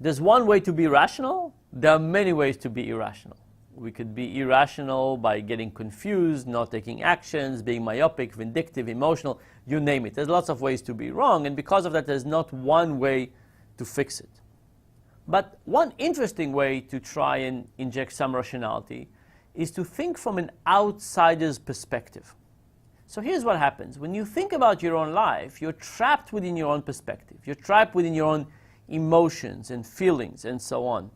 There's one way to be rational. There are many ways to be irrational. We could be irrational by getting confused, not taking actions, being myopic, vindictive, emotional, you name it. There's lots of ways to be wrong, and because of that, there's not one way to fix it. But one interesting way to try and inject some rationality is to think from an outsider's perspective. So here's what happens. When you think about your own life, you're trapped within your own perspective. You're trapped within your own emotions and feelings and so on.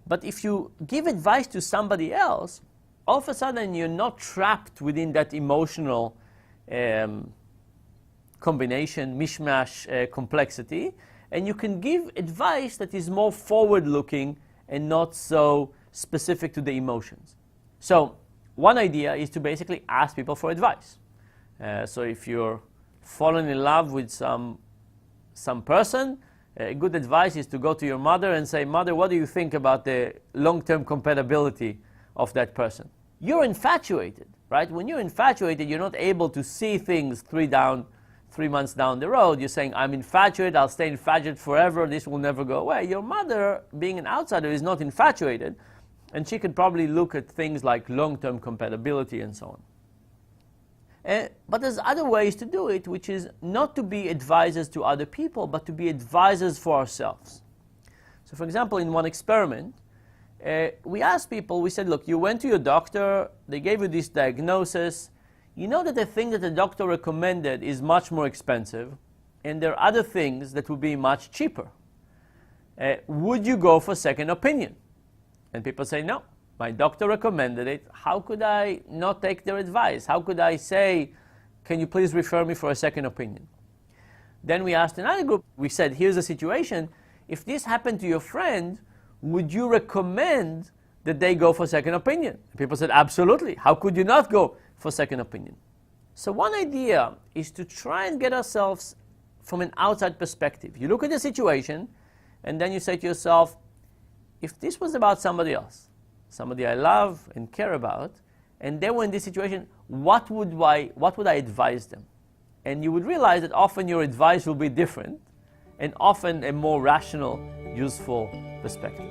But if you give advice to somebody else, all of a sudden you're not trapped within that emotional combination, mishmash, complexity, and you can give advice that is more forward-looking and not so specific to the emotions. So one idea is to basically ask people for advice. So if you're falling in love with some person, good advice is to go to your mother and say, "Mother, what do you think about the long-term compatibility of that person?" You're infatuated, right? When you're infatuated, you're not able to see things 3 months down the road. You're saying, "I'm infatuated, I'll stay infatuated forever, this will never go away." Your mother, being an outsider, is not infatuated, and she could probably look at things like long-term compatibility and so on. But there's other ways to do it, which is not to be advisors to other people, but to be advisors for ourselves. So for example, in one experiment, we asked people, we said, look, you went to your doctor, they gave you this diagnosis, you know that the thing that the doctor recommended is much more expensive, and there are other things that would be much cheaper. Would you go for second opinion? And people say, no. My doctor recommended it. How could I not take their advice? How could I say, can you please refer me for a second opinion? Then we asked another group. We said, here's the situation. If this happened to your friend, would you recommend that they go for second opinion? People said, absolutely. How could you not go for second opinion? So one idea is to try and get ourselves from an outside perspective. You look at the situation, and then you say to yourself, if this was about somebody else, somebody I love and care about, and they were in this situation, what would I advise them? And you would realize that often your advice will be different, and often a more rational, useful perspective.